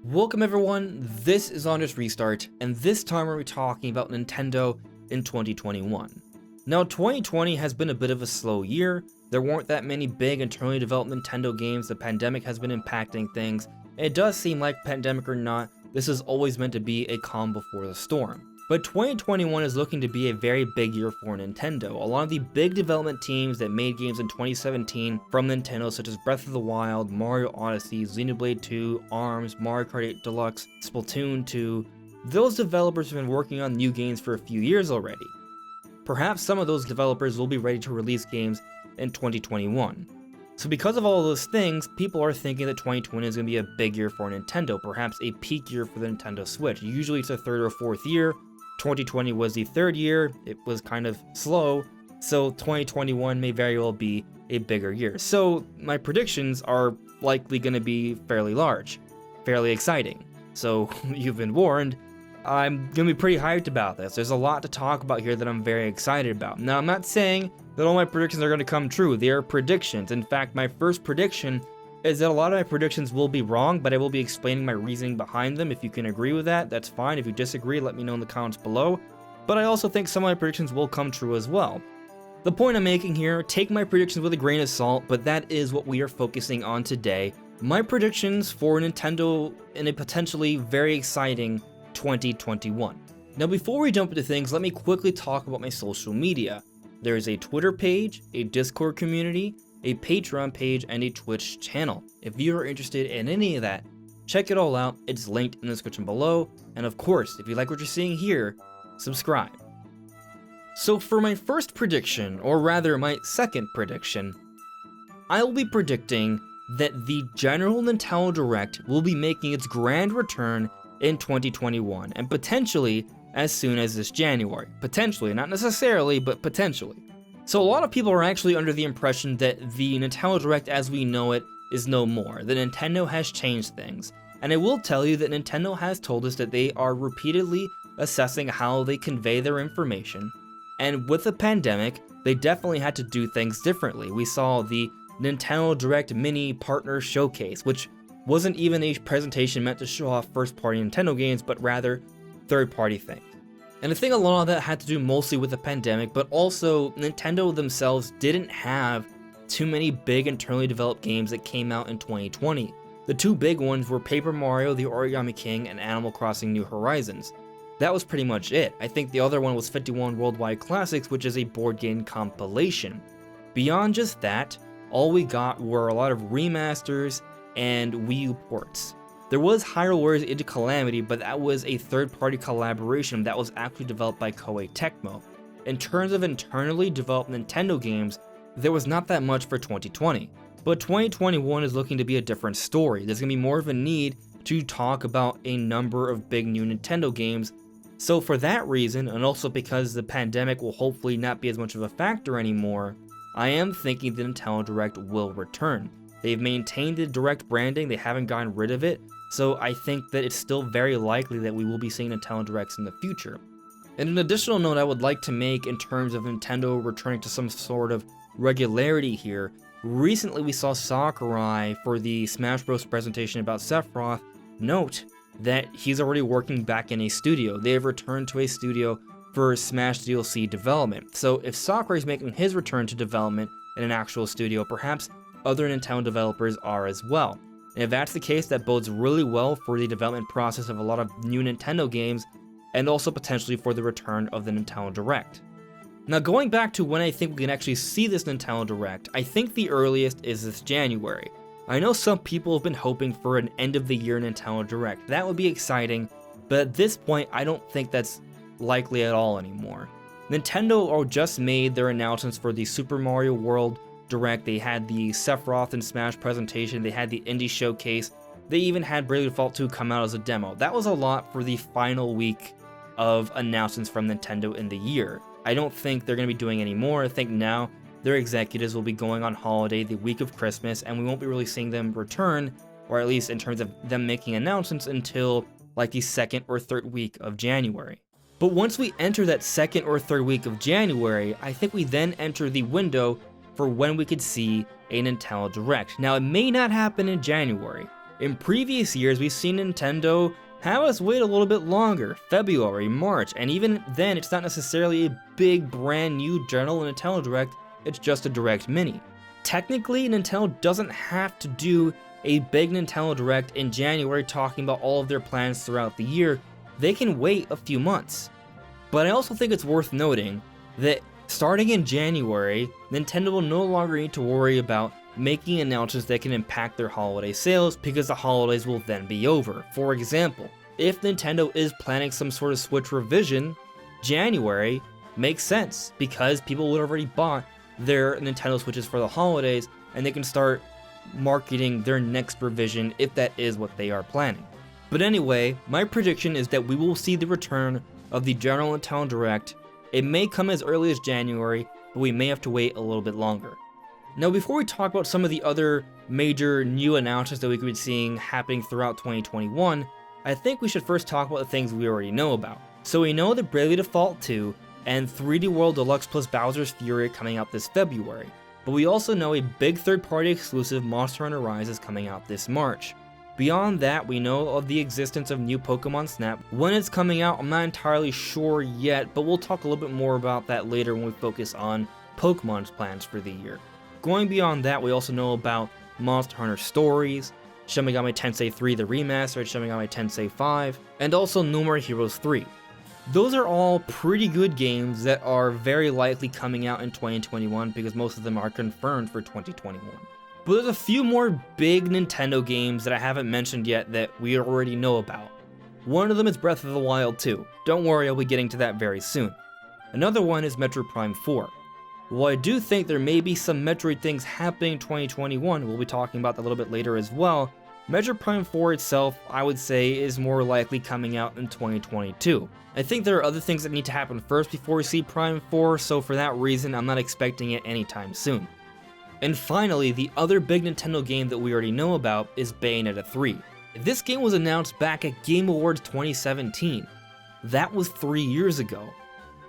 Welcome everyone, this is Honest Restart, and this time we're talking about Nintendo in 2021. Now 2020 has been a bit of a slow year, there weren't that many big internally developed Nintendo games, the pandemic has been impacting things, and it does seem like, pandemic or not, this is always meant to be a calm before the storm. But 2021 is looking to be a very big year for Nintendo. A lot of the big development teams that made games in 2017 from Nintendo, such as Breath of the Wild, Mario Odyssey, Xenoblade 2, ARMS, Mario Kart 8 Deluxe, Splatoon 2, those developers have been working on new games for a few years already. Perhaps some of those developers will be ready to release games in 2021. So because of all of those things, people are thinking that 2020 is going to be a big year for Nintendo, perhaps a peak year for the Nintendo Switch. Usually it's a third or fourth year. 2020 was the third year, it was kind of slow, so 2021 may very well be a bigger year. So my predictions are likely going to be fairly large, fairly exciting. So you've been warned, I'm going to be pretty hyped about this. There's a lot to talk about here that I'm very excited about. Now I'm not saying that all my predictions are going to come true, they are predictions. In fact, my first prediction is that a lot of my predictions will be wrong, but I will be explaining my reasoning behind them. If you can agree with that, that's fine. If you disagree, let me know in the comments below. But I also think some of my predictions will come true as well. The point I'm making here, take my predictions with a grain of salt, but that is what we are focusing on today. My predictions for Nintendo in a potentially very exciting 2021. Now before we jump into things, let me quickly talk about my social media. There is a Twitter page, a Discord community, a Patron page, and a Twitch channel. If you are interested in any of that, check it all out, it's linked in the description below, and of course, if you like what you're seeing here, subscribe. So for my first prediction, or rather my second prediction, I will be predicting that the general Nintendo Direct will be making its grand return in 2021, and potentially as soon as this January. Potentially, not necessarily, but potentially. So a lot of people are actually under the impression that the Nintendo Direct as we know it is no more, that Nintendo has changed things. And I will tell you that Nintendo has told us that they are repeatedly assessing how they convey their information, and with the pandemic, they definitely had to do things differently. We saw the Nintendo Direct Mini Partner Showcase, which wasn't even a presentation meant to show off first-party Nintendo games, but rather third-party things. And I think a lot of that had to do mostly with the pandemic, but also Nintendo themselves didn't have too many big internally developed games that came out in 2020. The two big ones were Paper Mario: The Origami King and Animal Crossing: New Horizons. That was pretty much it. I think the other one was 51 Worldwide Classics, which is a board game compilation. Beyond just that, all we got were a lot of remasters and Wii U ports. There was Hyrule Warriors Into Calamity, but that was a third-party collaboration that was actually developed by Koei Tecmo. In terms of internally developed Nintendo games, there was not that much for 2020. But 2021 is looking to be a different story. There's going to be more of a need to talk about a number of big new Nintendo games. So for that reason, and also because the pandemic will hopefully not be as much of a factor anymore, I am thinking the Nintendo Direct will return. They've maintained the Direct branding, they haven't gotten rid of it, so I think that it's still very likely that we will be seeing Nintendo Directs in the future. And an additional note I would like to make in terms of Nintendo returning to some sort of regularity here, recently we saw Sakurai for the Smash Bros presentation about Sephiroth note that he's already working back in a studio. They have returned to a studio for Smash DLC development. So if Sakurai is making his return to development in an actual studio, perhaps other Nintendo developers are as well. And if that's the case, that bodes really well for the development process of a lot of new Nintendo games, and also potentially for the return of the Nintendo Direct. Now going back to when I think we can actually see this Nintendo Direct, I think the earliest is this January. I know some people have been hoping for an end of the year Nintendo Direct. That would be exciting, but at this point I don't think that's likely at all anymore. Nintendo just made their announcements for the Super Mario World Direct, they had the Sephiroth and Smash presentation, they had the Indie Showcase, they even had Bravely Default 2 come out as a demo. That was a lot for the final week of announcements from Nintendo in the year. I don't think they're going to be doing any more. I think now their executives will be going on holiday the week of Christmas, and we won't be really seeing them return, or at least in terms of them making announcements, until like the second or third week of January. But once we enter that second or third week of January, I think we then enter the window for when we could see a Nintendo Direct. Now, it may not happen in January. In previous years, we've seen Nintendo have us wait a little bit longer, February, March, and even then it's not necessarily a big brand new general Nintendo Direct, it's just a Direct Mini. Technically, Nintendo doesn't have to do a big Nintendo Direct in January talking about all of their plans throughout the year. They can wait a few months. But I also think it's worth noting that starting in January, Nintendo will no longer need to worry about making announcements that can impact their holiday sales because the holidays will then be over. For example, if Nintendo is planning some sort of Switch revision, January makes sense because people would have already bought their Nintendo Switches for the holidays and they can start marketing their next revision if that is what they are planning. But anyway, my prediction is that we will see the return of the general Nintendo Direct. It may come as early as January, but we may have to wait a little bit longer. Now, before we talk about some of the other major new announcements that we could be seeing happening throughout 2021, I think we should first talk about the things we already know about. So we know that Bravely Default 2 and 3D World Deluxe plus Bowser's Fury are coming out this February, but we also know a big third-party exclusive Monster Hunter Rise is coming out this March. Beyond that, we know of the existence of new Pokemon Snap. When it's coming out, I'm not entirely sure yet, but we'll talk a little bit more about that later when we focus on Pokemon's plans for the year. Going beyond that, we also know about Monster Hunter Stories, Shin Megami Tensei 3 the Remastered, Shin Megami Tensei 5, and also No More Heroes 3. Those are all pretty good games that are very likely coming out in 2021 because most of them are confirmed for 2021. But there's a few more big Nintendo games that I haven't mentioned yet that we already know about. One of them is Breath of the Wild 2. Don't worry, I'll be getting to that very soon. Another one is Metroid Prime 4. While I do think there may be some Metroid things happening in 2021, we'll be talking about that a little bit later as well, Metroid Prime 4 itself, I would say, is more likely coming out in 2022. I think there are other things that need to happen first before we see Prime 4, so for that reason, I'm not expecting it anytime soon. And finally, the other big Nintendo game that we already know about is Bayonetta 3. This game was announced back at Game Awards 2017. That was 3 years ago.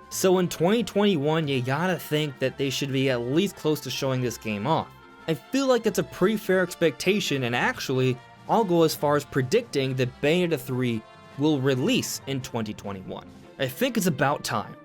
So in 2021, you gotta think that they should be at least close to showing this game off. I feel like that's a pretty fair expectation, and actually, I'll go as far as predicting that Bayonetta 3 will release in 2021. I think it's about time.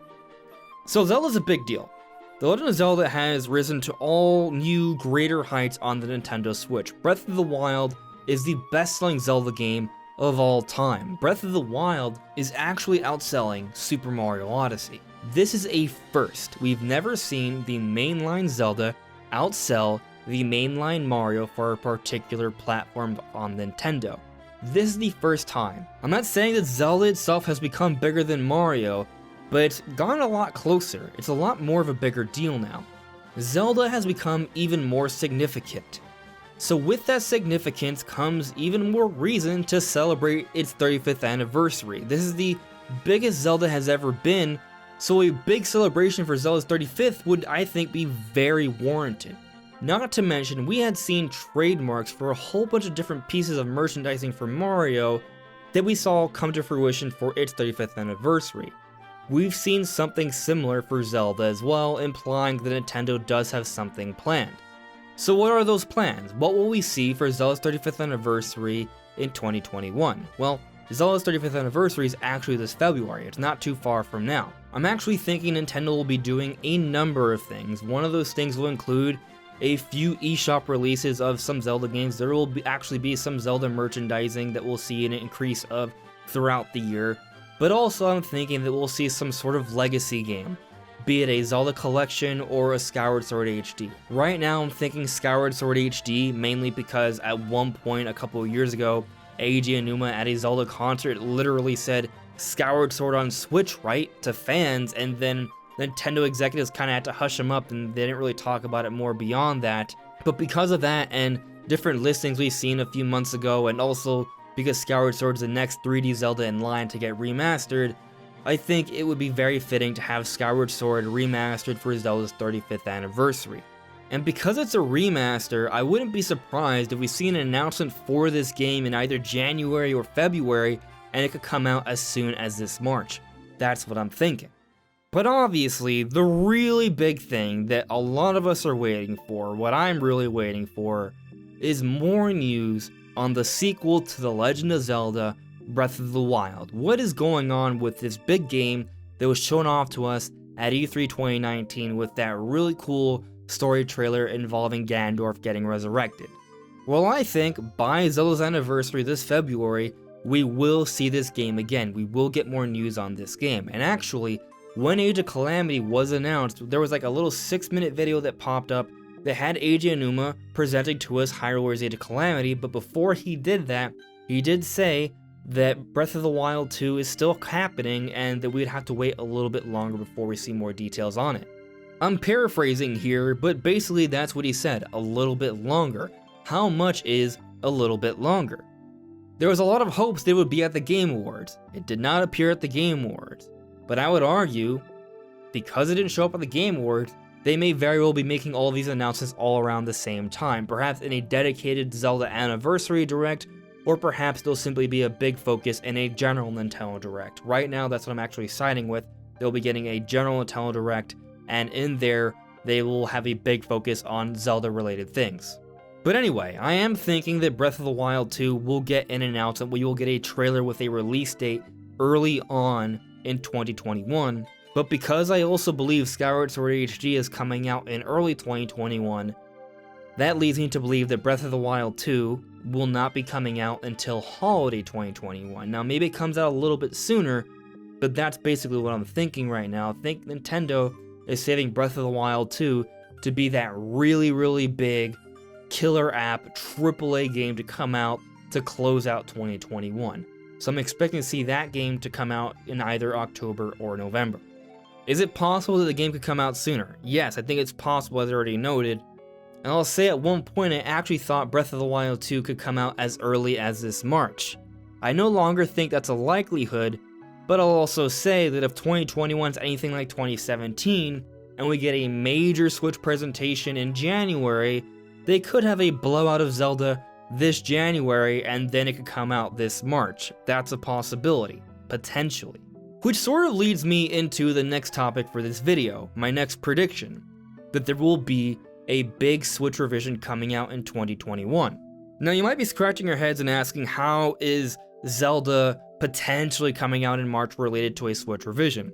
So Zelda's a big deal. The Legend of Zelda has risen to all new, greater heights on the Nintendo Switch. Breath of the Wild is the best-selling Zelda game of all time. Breath of the Wild is actually outselling Super Mario Odyssey. This is a first. We've never seen the mainline Zelda outsell the mainline Mario for a particular platform on Nintendo. This is the first time. I'm not saying that Zelda itself has become bigger than Mario, but it's gone a lot closer. It's a lot more of a bigger deal now. Zelda has become even more significant. So with that significance comes even more reason to celebrate its 35th anniversary. This is the biggest Zelda has ever been, so a big celebration for Zelda's 35th would, I think, be very warranted. Not to mention, we had seen trademarks for a whole bunch of different pieces of merchandising for Mario that we saw come to fruition for its 35th anniversary. We've seen something similar for Zelda as well, implying that Nintendo does have something planned. So what are those plans? What will we see for Zelda's 35th anniversary in 2021? Well, Zelda's 35th anniversary is actually this February. It's not too far from now. I'm actually thinking Nintendo will be doing a number of things. One of those things will include a few eShop releases of some Zelda games. There will actually be some Zelda merchandising that we'll see an increase of throughout the year. But also I'm thinking that we'll see some sort of legacy game, be it a Zelda collection or a Skyward Sword HD. Right now I'm thinking Skyward Sword HD, mainly because at one point a couple of years ago, Eiji Aonuma at a Zelda concert literally said Skyward Sword on Switch, right, to fans, and then Nintendo executives kind of had to hush him up and they didn't really talk about it more beyond that. But because of that and different listings we've seen a few months ago, and also because Skyward Sword is the next 3D Zelda in line to get remastered, I think it would be very fitting to have Skyward Sword remastered for Zelda's 35th anniversary. And because it's a remaster, I wouldn't be surprised if we see an announcement for this game in either January or February, and it could come out as soon as this March. That's what I'm thinking. But obviously, the really big thing that a lot of us are waiting for, what I'm really waiting for, is more news on the sequel to The Legend of Zelda Breath of the Wild. What is going on with this big game that was shown off to us at E3 2019 with that really cool story trailer involving Ganondorf getting resurrected? Well, I think by Zelda's anniversary this February, we will see this game again. We will get more news on this game. And actually, when Age of Calamity was announced, there was like a little 6-minute video that popped up that had Eiji Aonuma presenting to us Hyrule's Age of Calamity, but before he did that, he did say that Breath of the Wild 2 is still happening and that we'd have to wait a little bit longer before we see more details on it. I'm paraphrasing here, but basically that's what he said, a little bit longer. How much is a little bit longer? There was a lot of hopes they would be at the Game Awards. It did not appear at the Game Awards. But I would argue, because it didn't show up at the Game Awards, they may very well be making all of these announcements all around the same time, perhaps in a dedicated Zelda Anniversary Direct, or perhaps they'll simply be a big focus in a general Nintendo Direct. Right now, that's what I'm actually siding with. They'll be getting a general Nintendo Direct, and in there, they will have a big focus on Zelda-related things. But anyway, I am thinking that Breath of the Wild 2 will get an announcement. We will get a trailer with a release date early on in 2021. But because I also believe Skyward Sword HD is coming out in early 2021, that leads me to believe that Breath of the Wild 2 will not be coming out until holiday 2021. Now, maybe it comes out a little bit sooner, but that's basically what I'm thinking right now. I think Nintendo is saving Breath of the Wild 2 to be that really, really big killer app AAA game to come out to close out 2021. So I'm expecting to see that game to come out in either October or November. Is it possible that the game could come out sooner? Yes, I think it's possible, as I already noted. And I'll say at one point I actually thought Breath of the Wild 2 could come out as early as this March. I no longer think that's a likelihood, but I'll also say that if 2021 is anything like 2017, and we get a major Switch presentation in January, they could have a blowout of Zelda this January, and then it could come out this March. That's a possibility, potentially. Which sort of leads me into the next topic for this video, my next prediction, that there will be a big Switch revision coming out in 2021. Now you might be scratching your heads and asking, how is Zelda potentially coming out in March related to a Switch revision?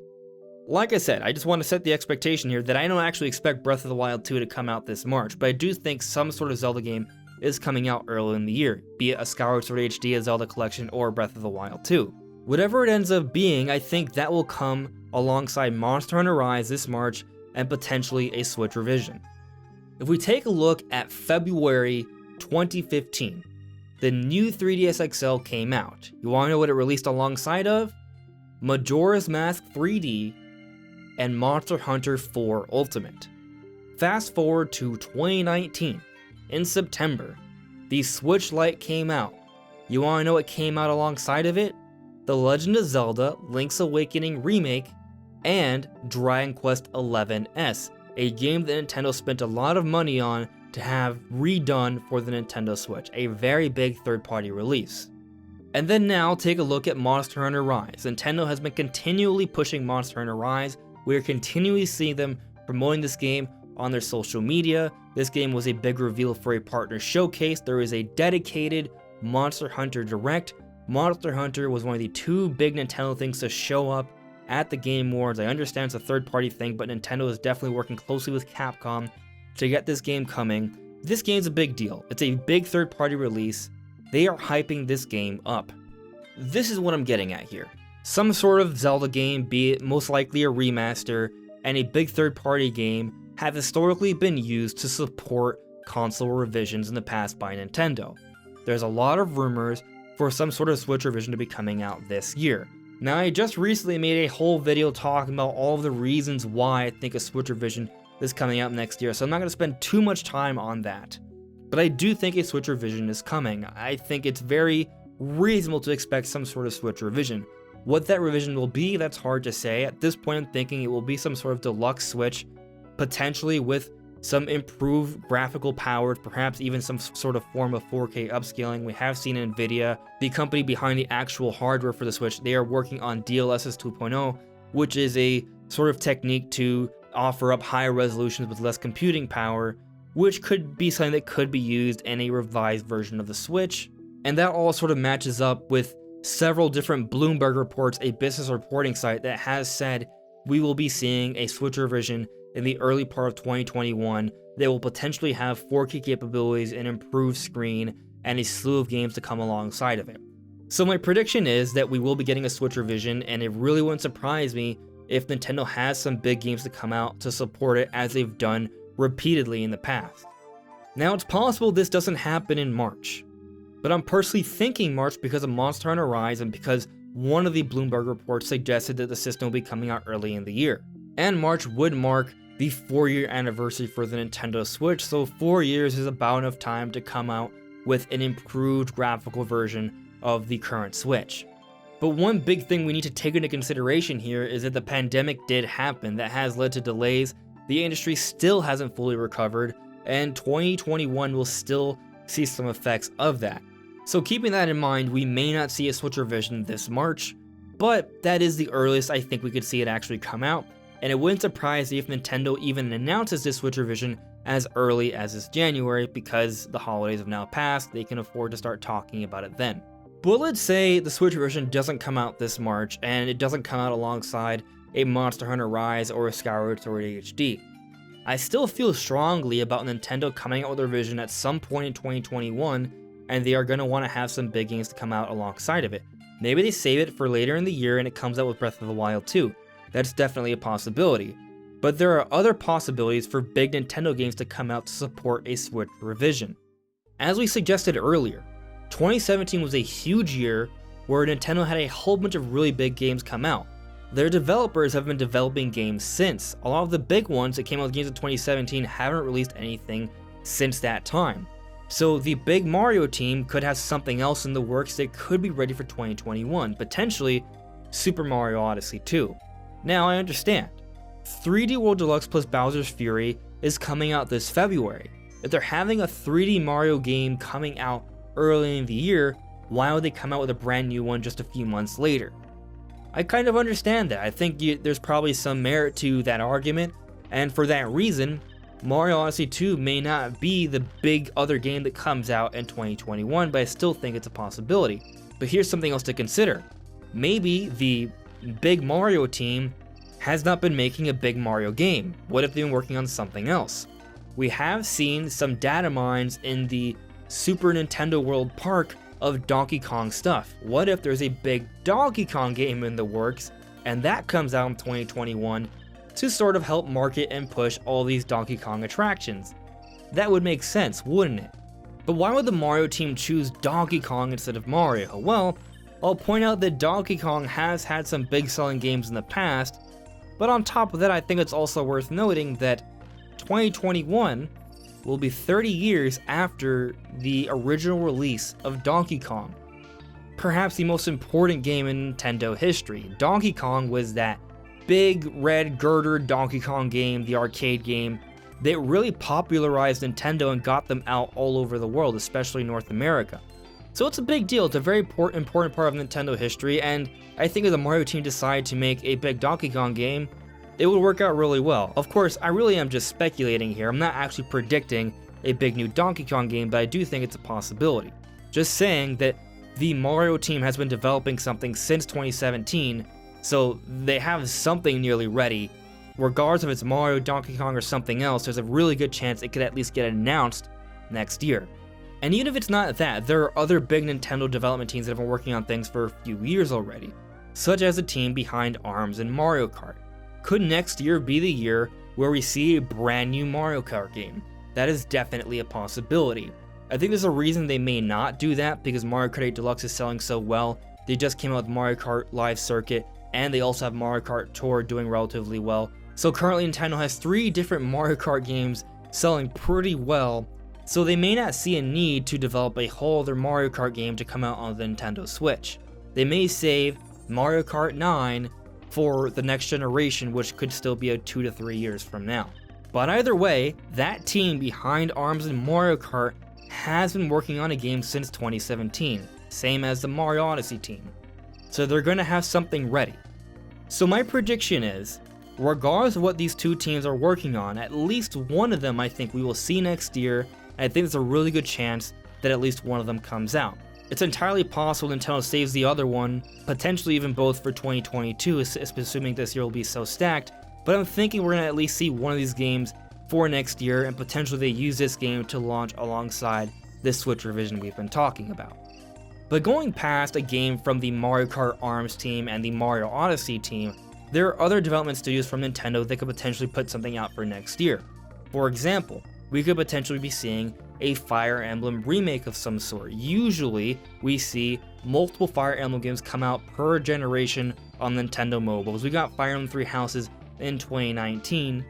Like I said, I just want to set the expectation here that I don't actually expect Breath of the Wild 2 to come out this March, but I do think some sort of Zelda game is coming out early in the year, be it a Skyward Sword HD, a Zelda Collection, or Breath of the Wild 2. Whatever it ends up being, I think that will come alongside Monster Hunter Rise this March and potentially a Switch revision. If we take a look at February 2015, the new 3DS XL came out. You want to know what it released alongside of? Majora's Mask 3D and Monster Hunter 4 Ultimate. Fast forward to 2019, in September, the Switch Lite came out. You want to know what came out alongside of it? The Legend of Zelda Link's Awakening Remake and Dragon Quest XI-S, a game that Nintendo spent a lot of money on to have redone for the Nintendo Switch, a very big third-party release. And then now take a look at Monster Hunter Rise. Nintendo has been continually pushing Monster Hunter Rise. We are continually seeing them promoting this game on their social media. This game was a big reveal for a partner showcase. There is a dedicated Monster Hunter Direct. Monster Hunter was one of the two big Nintendo things to show up at the Game Awards. I understand it's a third-party thing, but Nintendo is definitely working closely with Capcom to get this game coming. This game's a big deal. It's a big third-party release. They are hyping this game up. This is what I'm getting at here. Some sort of Zelda game, be it most likely a remaster, and a big third-party game have historically been used to support console revisions in the past by Nintendo. There's a lot of rumors for some sort of Switch revision to be coming out this year. Now, I just recently made a whole video talking about all of the reasons why I think a Switch revision is coming out next year, so I'm not going to spend too much time on that. But I do think a Switch revision is coming. I think it's very reasonable to expect some sort of Switch revision. What that revision will be, that's hard to say. At this point, I'm thinking it will be some sort of deluxe Switch, potentially with some improved graphical powers, perhaps even some sort of form of 4K upscaling. We have seen NVIDIA, the company behind the actual hardware for the Switch, they are working on DLSS 2.0, which is a sort of technique to offer up higher resolutions with less computing power, which could be something that could be used in a revised version of the Switch. And that all sort of matches up with several different Bloomberg reports, a business reporting site that has said we will be seeing a Switch revision in the early part of 2021 that will potentially have 4K capabilities, an improved screen, and a slew of games to come alongside of it. So my prediction is that we will be getting a Switch revision, and it really wouldn't surprise me if Nintendo has some big games to come out to support it, as they've done repeatedly in the past. Now, it's possible this doesn't happen in March, but I'm personally thinking March because of Monster Hunter Rise and because one of the Bloomberg reports suggested that the system will be coming out early in the year. And March would mark the 4-year anniversary for the Nintendo Switch, so 4 years is about enough time to come out with an improved graphical version of the current Switch. But one big thing we need to take into consideration here is that the pandemic did happen that has led to delays, the industry still hasn't fully recovered, and 2021 will still see some effects of that. So keeping that in mind, we may not see a Switch revision this March, but that is the earliest I think we could see it actually come out, and it wouldn't surprise me if Nintendo even announces this Switch revision as early as this January, because the holidays have now passed, they can afford to start talking about it then. But let's say the Switch version doesn't come out this March, and it doesn't come out alongside a Monster Hunter Rise or a Skyward Sword HD. I still feel strongly about Nintendo coming out with a revision at some point in 2021, and they are going to want to have some big games to come out alongside of it. Maybe they save it for later in the year and it comes out with Breath of the Wild 2. That's definitely a possibility. But there are other possibilities for big Nintendo games to come out to support a Switch revision. As we suggested earlier, 2017 was a huge year where Nintendo had a whole bunch of really big games come out. Their developers have been developing games since. A lot of the big ones that came out with games in 2017 haven't released anything since that time. So the big Mario team could have something else in the works that could be ready for 2021, potentially Super Mario Odyssey 2. Now I understand, 3D World Deluxe plus Bowser's Fury is coming out this February. If they're having a 3D Mario game coming out early in the year, why would they come out with a brand new one just a few months later? I kind of understand that. I think there's probably some merit to that argument, and for that reason, Mario Odyssey 2 may not be the big other game that comes out in 2021, but I still think it's a possibility. But here's something else to consider. Maybe the big Mario team has not been making a big Mario game. What if they've been working on something else? We have seen some data mines in the Super Nintendo World Park of Donkey Kong stuff. What if there's a big Donkey Kong game in the works, and that comes out in 2021 to sort of help market and push all these Donkey Kong attractions? That would make sense, wouldn't it? But why would the Mario team choose Donkey Kong instead of Mario? Well, I'll point out that Donkey Kong has had some big selling games in the past, but on top of that, I think it's also worth noting that 2021 will be 30 years after the original release of Donkey Kong. Perhaps the most important game in Nintendo history. Donkey Kong was that big red girder Donkey Kong game, the arcade game, that really popularized Nintendo and got them out all over the world, especially North America. So it's a big deal, it's a very important part of Nintendo history, and I think if the Mario team decided to make a big Donkey Kong game, it would work out really well. Of course, I really am just speculating here. I'm not actually predicting a big new Donkey Kong game, but I do think it's a possibility. Just saying that the Mario team has been developing something since 2017, so they have something nearly ready. Regardless if it's Mario, Donkey Kong, or something else, there's a really good chance it could at least get announced next year. And even if it's not that, there are other big Nintendo development teams that have been working on things for a few years already, such as the team behind ARMS and Mario Kart. Could next year be the year where we see a brand new Mario Kart game? That is definitely a possibility. I think there's a reason they may not do that, because Mario Kart 8 Deluxe is selling so well. They just came out with Mario Kart Live Circuit, and they also have Mario Kart Tour doing relatively well. So currently Nintendo has 3 different Mario Kart games selling pretty well, so they may not see a need to develop a whole other Mario Kart game to come out on the Nintendo Switch. They may save Mario Kart 9 for the next generation, which could still be 2 to 3 years from now. But either way, that team behind ARMS and Mario Kart has been working on a game since 2017, same as the Mario Odyssey team. So they're going to have something ready. So my prediction is, regardless of what these two teams are working on, at least one of them I think we will see next year, and I think there's a really good chance that at least one of them comes out. It's entirely possible Nintendo saves the other one, potentially even both for 2022, assuming this year will be so stacked, but I'm thinking we're going to at least see one of these games for next year, and potentially they use this game to launch alongside this Switch revision we've been talking about. But going past a game from the Mario Kart ARMS team and the Mario Odyssey team, there are other development studios from Nintendo that could potentially put something out for next year. For example, we could potentially be seeing a Fire Emblem remake of some sort. Usually, we see multiple Fire Emblem games come out per generation on Nintendo mobiles. We got Fire Emblem Three Houses in 2019,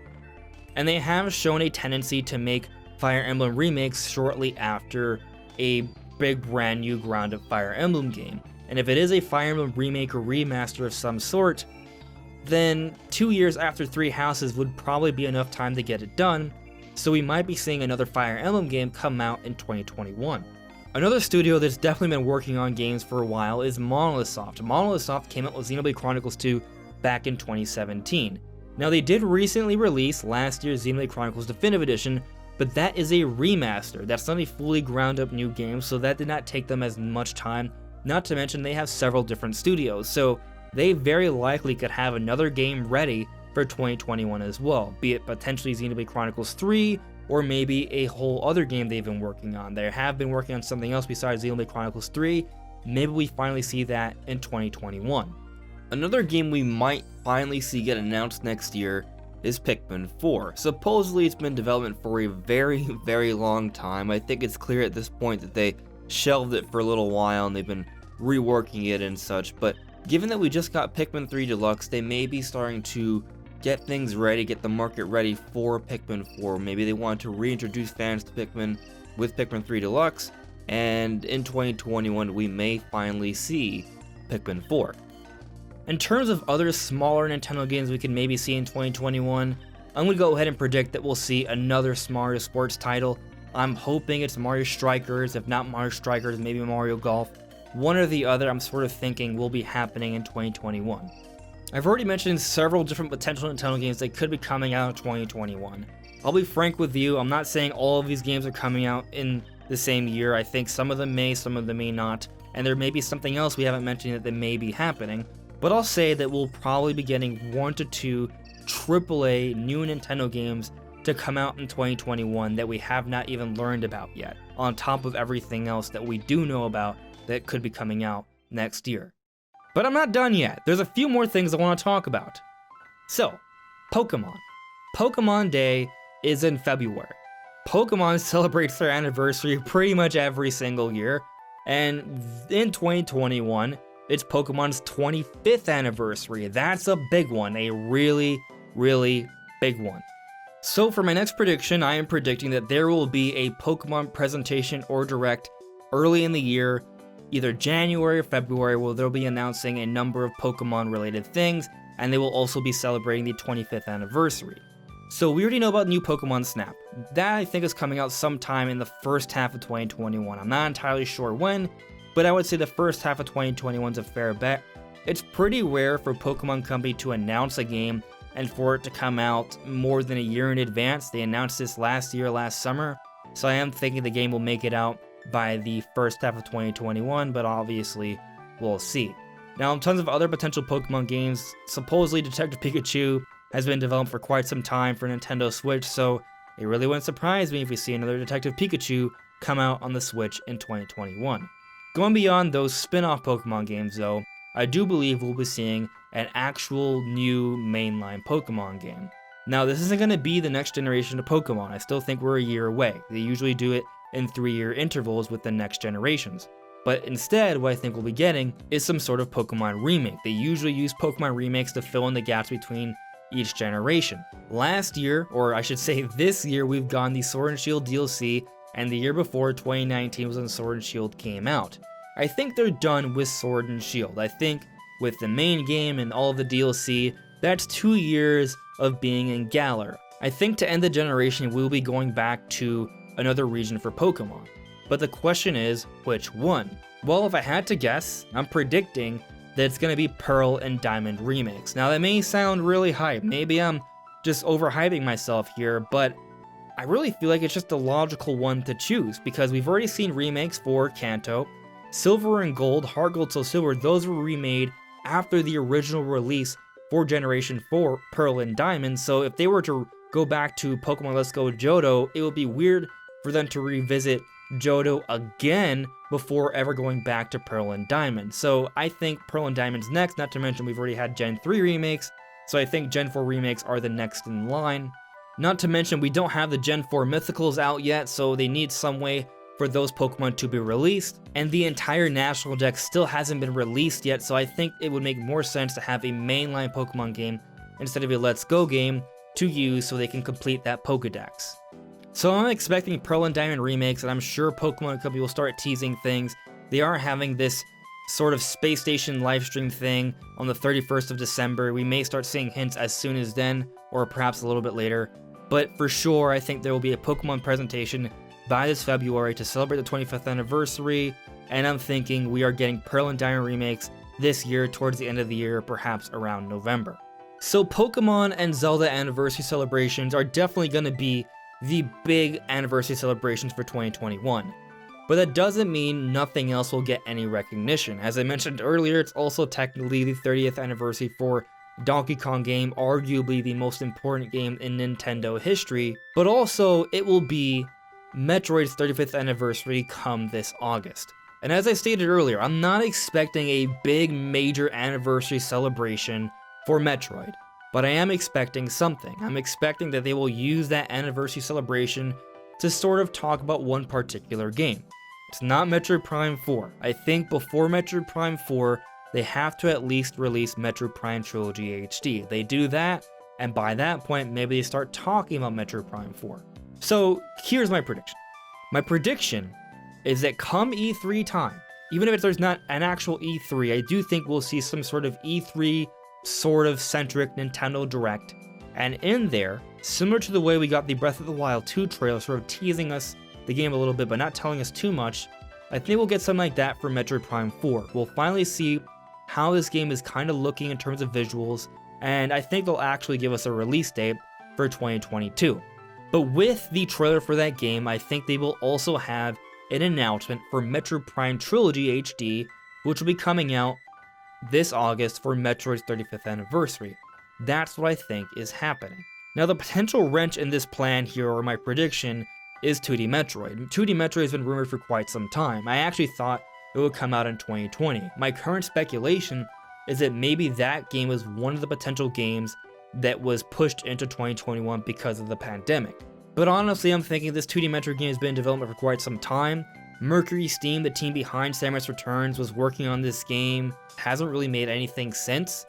and they have shown a tendency to make Fire Emblem remakes shortly after a big brand new ground up Fire Emblem game. And if it is a Fire Emblem remake or remaster of some sort, then 2 years after Three Houses would probably be enough time to get it done, so we might be seeing another Fire Emblem game come out in 2021. Another studio that's definitely been working on games for a while is Monolith Soft. Monolith Soft came out with Xenoblade Chronicles 2 back in 2017. Now they did recently release last year's Xenoblade Chronicles Definitive Edition, but that is a remaster. That's not a fully ground up new game, so that did not take them as much time, not to mention they have several different studios, so they very likely could have another game ready for 2021 as well, be it potentially Xenoblade Chronicles 3, or maybe a whole other game they've been working on. They have been working on something else besides Xenoblade Chronicles 3, maybe we finally see that in 2021. Another game we might finally see get announced next year is Pikmin 4. Supposedly it's been in development for a very, very long time. I think it's clear at this point that they shelved it for a little while and they've been reworking it and such, but given that we just got Pikmin 3 Deluxe, they may be starting to get things ready, get the market ready for Pikmin 4. Maybe they want to reintroduce fans to Pikmin with Pikmin 3 Deluxe, and in 2021 we may finally see Pikmin 4. In terms of other smaller Nintendo games we can maybe see in 2021, I'm going to go ahead and predict that we'll see another Mario Sports title. I'm hoping it's Mario Strikers. If not Mario Strikers, maybe Mario Golf. One or the other, I'm sort of thinking will be happening in 2021. I've already mentioned several different potential Nintendo games that could be coming out in 2021. I'll be frank with you, I'm not saying all of these games are coming out in the same year. I think some of them may, some of them may not, and there may be something else we haven't mentioned that may be happening. But I'll say that we'll probably be getting 1 to 2 AAA new Nintendo games to come out in 2021 that we have not even learned about yet, on top of everything else that we do know about that could be coming out next year. But I'm not done yet. There's a few more things I want to talk about. So, Pokemon. Pokemon Day is in February. Pokemon celebrates their anniversary pretty much every single year, and in 2021, it's Pokemon's 25th anniversary. That's a big one, a really, really big one. So for my next prediction, I am predicting that there will be a Pokemon presentation or direct early in the year, either January or February, where they'll be announcing a number of Pokemon related things, and they will also be celebrating the 25th anniversary. So we already know about new Pokemon Snap. That I think is coming out sometime in the first half of 2021. I'm not entirely sure when, but I would say the first half of 2021 is a fair bet. It's pretty rare for Pokemon Company to announce a game and for it to come out more than a year in advance. They announced this last summer, so I am thinking the game will make it out by the first half of 2021, but obviously we'll see. Now, tons of other potential Pokemon games. Supposedly Detective Pikachu has been developed for quite some time for Nintendo Switch, so it really wouldn't surprise me if we see another Detective Pikachu come out on the Switch in 2021. Going beyond those spin-off Pokemon games though, I do believe we'll be seeing an actual new mainline Pokemon game. Now, this isn't going to be the next generation of Pokemon. I still think we're a year away. They usually do it in 3-year intervals with the next generations. But instead, what I think we'll be getting is some sort of Pokemon remake. They usually use Pokemon remakes to fill in the gaps between each generation. Last year, or I should say this year, we've gotten the Sword and Shield DLC, and the year before, 2019, was when Sword and Shield came out. I think they're done with Sword and Shield. I think with the main game and all of the DLC, that's 2 years of being in Galar. I think to end the generation, we'll be going back to another region for Pokemon. But the question is, which one? Well, if I had to guess, I'm predicting that it's going to be Pearl and Diamond remakes. Now, that may sound really hype. Maybe I'm just overhyping myself here, but I really feel like it's just a logical one to choose because we've already seen remakes for Kanto, Silver and Gold, Heart Gold, Soul Silver, those were remade after the original release for Generation 4, Pearl and Diamond, so if they were to go back to Pokemon Let's Go Johto, it would be weird for them to revisit Johto again before ever going back to Pearl and Diamond. So I think Pearl and Diamond's next, not to mention we've already had Gen 3 remakes, so I think Gen 4 remakes are the next in line. Not to mention we don't have the Gen 4 Mythicals out yet, so they need some way for those Pokemon to be released, and the entire National Dex still hasn't been released yet, so I think it would make more sense to have a mainline Pokemon game instead of a Let's Go game to use so they can complete that Pokedex. So I'm expecting Pearl and Diamond remakes, and I'm sure Pokemon Company will start teasing things. They are having this sort of space station livestream thing on the 31st of December. We may start seeing hints as soon as then, or perhaps a little bit later, but for sure I think there will be a Pokemon presentation by this February to celebrate the 25th anniversary, and I'm thinking we are getting Pearl and Diamond remakes this year towards the end of the year, perhaps around November. So Pokemon and Zelda anniversary celebrations are definitely going to be the big anniversary celebrations for 2021. But that doesn't mean nothing else will get any recognition. As I mentioned earlier, it's also technically the 30th anniversary for Donkey Kong game, arguably the most important game in Nintendo history, but also it will be Metroid's 35th anniversary come this August. And as I stated earlier, I'm not expecting a big major anniversary celebration for Metroid, but I am expecting something. I'm expecting that they will use that anniversary celebration to sort of talk about one particular game. It's not Metroid Prime 4. I think before Metroid Prime 4, they have to at least release Metroid Prime Trilogy HD. They do that, and by that point, maybe they start talking about Metroid Prime 4. So here's my prediction. My prediction is that come E3 time, even if there's not an actual E3, I do think we'll see some sort of E3 sort of centric Nintendo Direct. And in there, similar to the way we got the Breath of the Wild 2 trailer, sort of teasing us the game a little bit but not telling us too much, I think we'll get something like that for Metroid Prime 4. We'll finally see how this game is kind of looking in terms of visuals, and I think they'll actually give us a release date for 2022. But with the trailer for that game, I think they will also have an announcement for Metroid Prime Trilogy HD, which will be coming out this August for Metroid's 35th anniversary. That's what I think is happening. Now the potential wrench in this plan here, or my prediction, is 2D Metroid. 2D Metroid has been rumored for quite some time. I actually thought it would come out in 2020. My current speculation is that maybe that game was one of the potential games that was pushed into 2021 because of the pandemic. But honestly, I'm thinking this 2D Metroid game has been in development for quite some time. Mercury Steam, the team behind Samus Returns, was working on this game, hasn't really made anything since.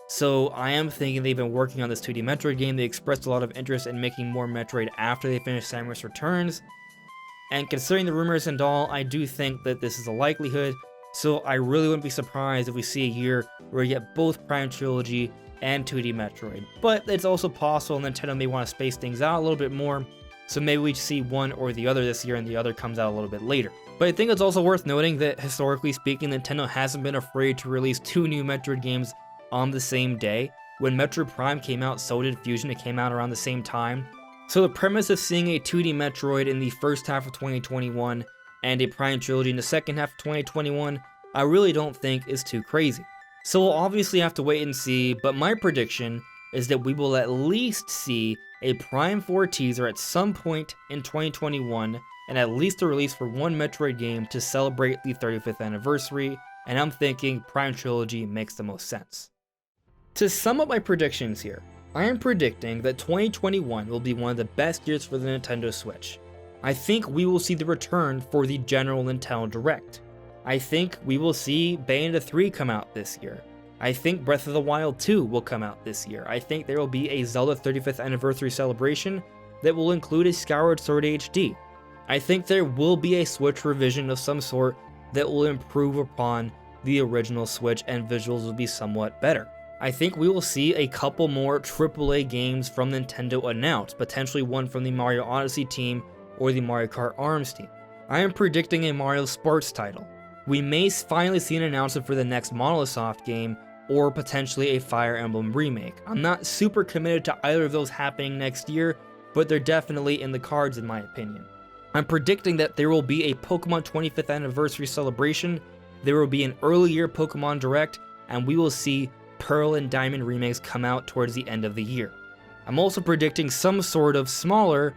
So I am thinking they've been working on this 2D Metroid game. They expressed a lot of interest in making more Metroid after they finished Samus Returns. And considering the rumors and all, I do think that this is a likelihood. So I really wouldn't be surprised if we see a year where we get both Prime Trilogy and 2D Metroid. But it's also possible Nintendo may want to space things out a little bit more, so maybe we see one or the other this year and the other comes out a little bit later. But I think it's also worth noting that historically speaking, Nintendo hasn't been afraid to release two new Metroid games on the same day. When Metroid Prime came out, so did Fusion. It came out around the same time. So the premise of seeing a 2D Metroid in the first half of 2021 and a Prime Trilogy in the second half of 2021, I really don't think is too crazy. So we'll obviously have to wait and see, but my prediction is that we will at least see a Prime 4 teaser at some point in 2021, and at least a release for one Metroid game to celebrate the 35th anniversary, and I'm thinking Prime Trilogy makes the most sense. To sum up my predictions here, I am predicting that 2021 will be one of the best years for the Nintendo Switch. I think we will see the return for the general Nintendo Direct. I think we will see Bayonetta 3 come out this year. I think Breath of the Wild 2 will come out this year. I think there will be a Zelda 35th anniversary celebration that will include a Skyward Sword HD. I think there will be a Switch revision of some sort that will improve upon the original Switch and visuals will be somewhat better. I think we will see a couple more AAA games from Nintendo announced, potentially one from the Mario Odyssey team or the Mario Kart ARMS team. I am predicting a Mario Sports title. We may finally see an announcement for the next Monolith Soft game, or potentially a Fire Emblem remake. I'm not super committed to either of those happening next year, but they're definitely in the cards in my opinion. I'm predicting that there will be a Pokemon 25th anniversary celebration there will be an early-year Pokemon Direct, and we will see Pearl and Diamond remakes come out towards the end of the year. I'm also predicting some sort of smaller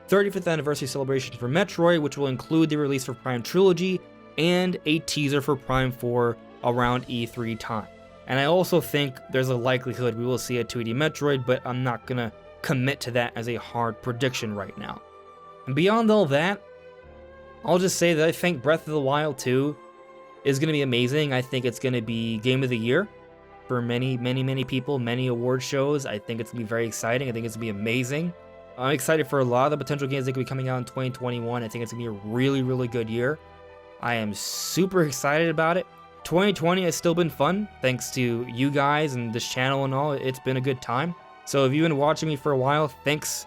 35th anniversary celebration for Metroid, which will include the release for Prime Trilogy and a teaser for Prime 4 around E3 time. And I also think there's a likelihood we will see a 2D Metroid, but I'm not gonna commit to that as a hard prediction right now. And beyond all that, I'll just say that I think Breath of the Wild 2 is gonna be amazing. I think it's gonna be Game of the Year for many people, many award shows. I think it's gonna be very exciting. I think it's gonna be amazing. I'm excited for a lot of the potential games that could be coming out in 2021. I think it's gonna be a really good year. I am super excited about it. 2020 has still been fun, thanks to you guys and this channel and all. It's been a good time. So if you've been watching me for a while, thanks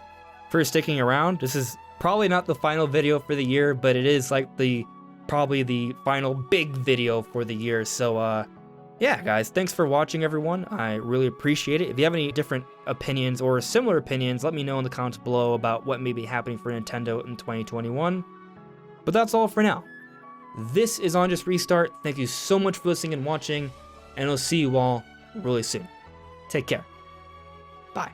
for sticking around. This is probably not the final video for the year, but it is like probably the final big video for the year. So yeah, guys, thanks for watching, everyone. I really appreciate it. If you have any different opinions or similar opinions, let me know in the comments below about what may be happening for Nintendo in 2021. But that's all for now. This is On Just Restart. Thank you so much for listening and watching, and I'll see you all really soon. Take care. Bye.